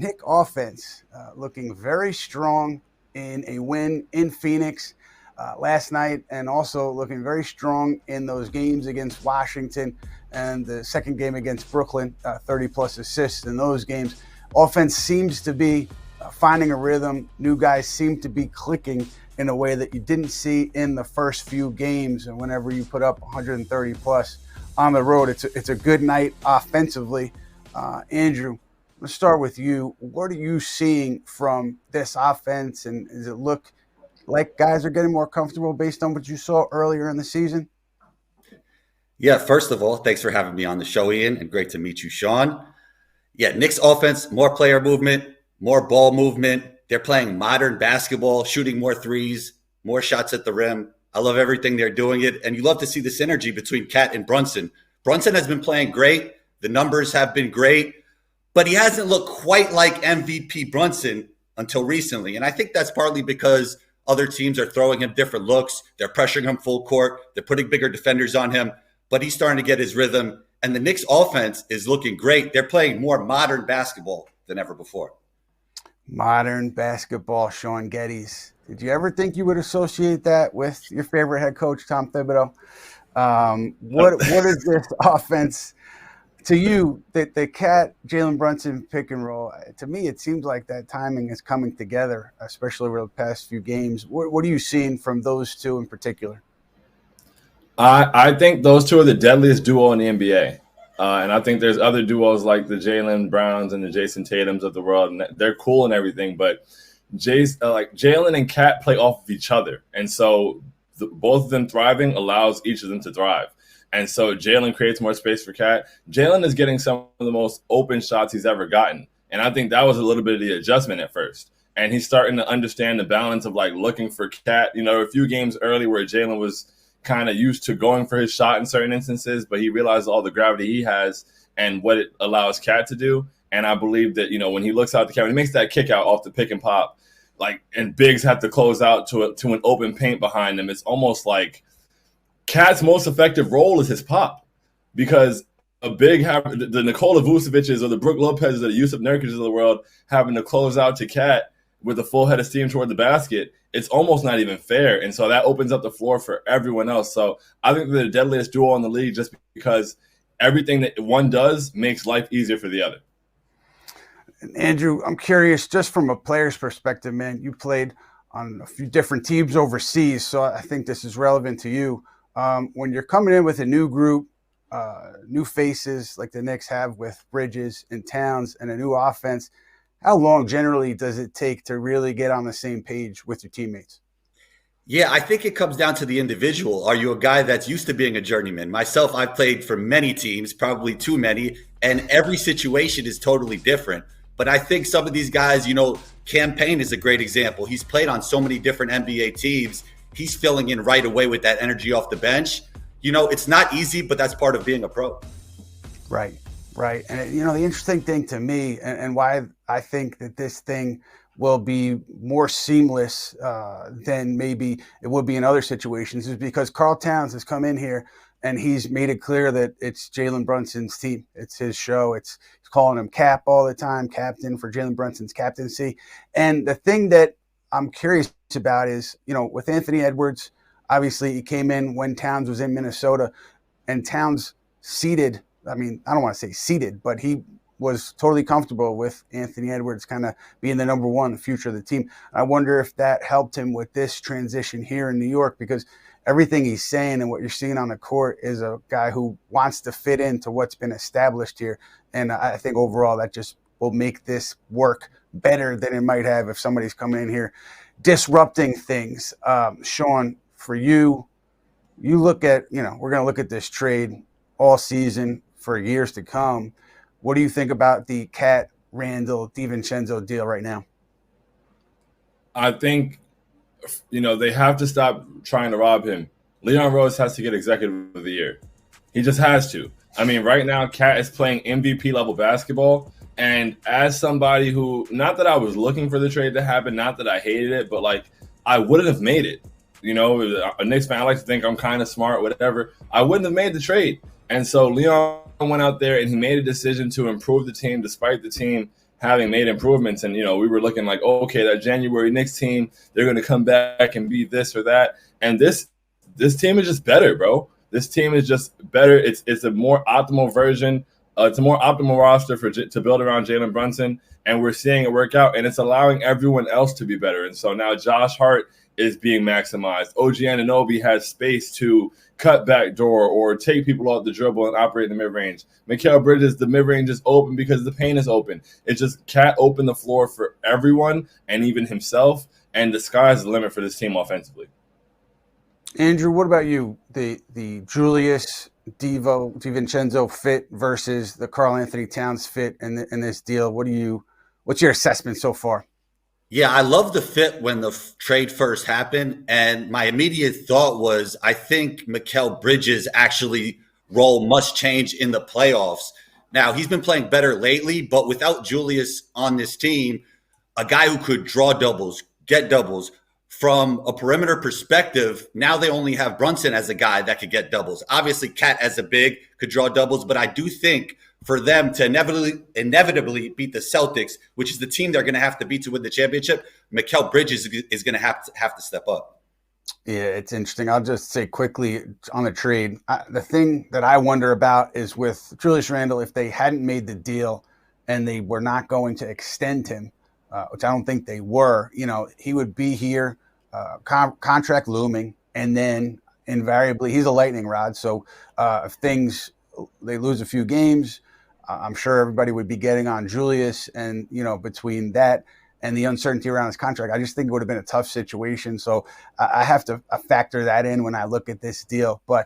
Knick offense looking very strong in a win in Phoenix last night, and also looking very strong in those games against Washington and the second game against Brooklyn, 30-plus assists in those games. Offense seems to be finding a rhythm. New guys seem to be clicking in a way that you didn't see in the first few games. And whenever you put up 130-plus on the road, it's a good night offensively. Andrew, let's start with you. What are you seeing from this offense, and does it look like guys are getting more comfortable based on what you saw earlier in the season? Yeah, first of all, thanks for having me on the show, Ian, and great to meet you, Shaun. Yeah, Knicks offense, more player movement, more ball movement. They're playing modern basketball, shooting more threes, more shots at the rim. I love everything they're doing it, and you love to see the synergy between Cat and Brunson. Brunson has been playing great. The numbers have been great, but he hasn't looked quite like MVP Brunson until recently, and I think that's partly because other teams are throwing him different looks. They're pressuring him full court. They're putting bigger defenders on him, but he's starting to get his rhythm. And the Knicks offense is looking great. They're playing more modern basketball than ever before. Modern basketball, Shaun Geddes. Did you ever think you would associate that with your favorite head coach, Tom Thibodeau? What is this offense to you? The Cat Jalen Brunson pick and roll. To me, it seems like that timing is coming together, especially over the past few games. What are you seeing from those two in particular? I think those two are the deadliest duo in the NBA. And I think there's other duos like the Jaylen Browns and the Jason Tatums of the world, and they're cool and everything. But Jalen and Cat play off of each other. And so both of them thriving allows each of them to thrive. And so Jalen creates more space for Cat. Jalen is getting some of the most open shots he's ever gotten. And I think that was a little bit of the adjustment at first. And he's starting to understand the balance of like looking for Cat. You know, a few games early where Jalen was kind of used to going for his shot in certain instances, but he realized all the gravity he has and what it allows Cat to do. And I believe that, you know, when he looks out the camera, he makes that kick out off the pick and pop, like, and bigs have to close out to an open paint behind them. It's almost like Cat's most effective role is his pop, because a big the Nikola Vucevic's or the Brook Lopez's or the Yusuf Nurkic's of the world having to close out to Cat with a full head of steam toward the basket, it's almost not even fair. And so that opens up the floor for everyone else. So I think they're the deadliest duo in the league just because everything that one does makes life easier for the other. Andrew, I'm curious, just from a player's perspective, man, you played on a few different teams overseas, so I think this is relevant to you. When you're coming in with a new group, new faces like the Knicks have with Bridges and Towns, and a new offense, how long generally does it take to really get on the same page with your teammates? Yeah, I think it comes down to the individual. Are you a guy that's used to being a journeyman? Myself, I've played for many teams, probably too many, and every situation is totally different. But I think some of these guys, you know, Cam Payne is a great example. He's played on so many different NBA teams. He's filling in right away with that energy off the bench. You know, it's not easy, but that's part of being a pro. Right. And, you know, the interesting thing to me and why I think that this thing will be more seamless than maybe it would be in other situations is because Karl Towns has come in here and he's made it clear that it's Jalen Brunson's team. It's his show. He's calling him Cap all the time, captain for Jalen Brunson's captaincy. And the thing that I'm curious about is, you know, with Anthony Edwards, obviously he came in when Towns was in Minnesota, and Towns seeded. I mean, I don't want to say seated, but he was totally comfortable with Anthony Edwards kind of being the number one, the future of the team. I wonder if that helped him with this transition here in New York, because everything he's saying and what you're seeing on the court is a guy who wants to fit into what's been established here. And I think overall that just will make this work better than it might have if somebody's coming in here disrupting things. Shaun, for you look at, you know, we're going to look at this trade all season for years to come. What do you think about the Cat Randall DiVincenzo deal right now? I think, you know, they have to stop trying to rob him. Leon Rose has to get Executive of the Year. He just has to. I mean, right now, Cat is playing MVP level basketball. And as somebody who, not that I was looking for the trade to happen, not that I hated it, but like I wouldn't have made it. You know, a Knicks fan, I like to think I'm kind of smart, whatever. I wouldn't have made the trade. And so Leon went out there and he made a decision to improve the team despite the team having made improvements. And, we were looking like, oh, okay, that January Knicks team, they're going to come back and be this or that. And this team is just better, bro. This team is just better. It's a more optimal version. It's a more optimal roster to build around Jalen Brunson. And we're seeing it work out. And it's allowing everyone else to be better. And so now Josh Hart is being maximized. OG Anunoby has space to cut back door or take people off the dribble and operate in the mid-range. Mikal Bridges, the mid-range is open because the paint is open. It's just Cat opened the floor for everyone and even himself, and the sky's the limit for this team offensively. Andrew, what about you? The Julius DiVincenzo fit versus the Karl-Anthony Towns fit in this deal. What's your assessment so far? Yeah, I love the fit when the trade first happened. And my immediate thought was, I think Mikal Bridges' actually role must change in the playoffs. Now, he's been playing better lately, but without Julius on this team, a guy who could draw doubles, get doubles, from a perimeter perspective, now they only have Brunson as a guy that could get doubles. Obviously, Cat as a big could draw doubles, but I do think for them to inevitably beat the Celtics, which is the team they're going to have to beat to win the championship, Mikal Bridges is going to have to step up. Yeah, it's interesting. I'll just say quickly on the trade, the thing that I wonder about is with Julius Randle, if they hadn't made the deal and they were not going to extend him, which I don't think they were, he would be here, contract looming, and then invariably he's a lightning rod. So if they lose a few games, I'm sure everybody would be getting on Julius, and between that and the uncertainty around his contract, I just think it would have been a tough situation. So I have to factor that in when I look at this deal. But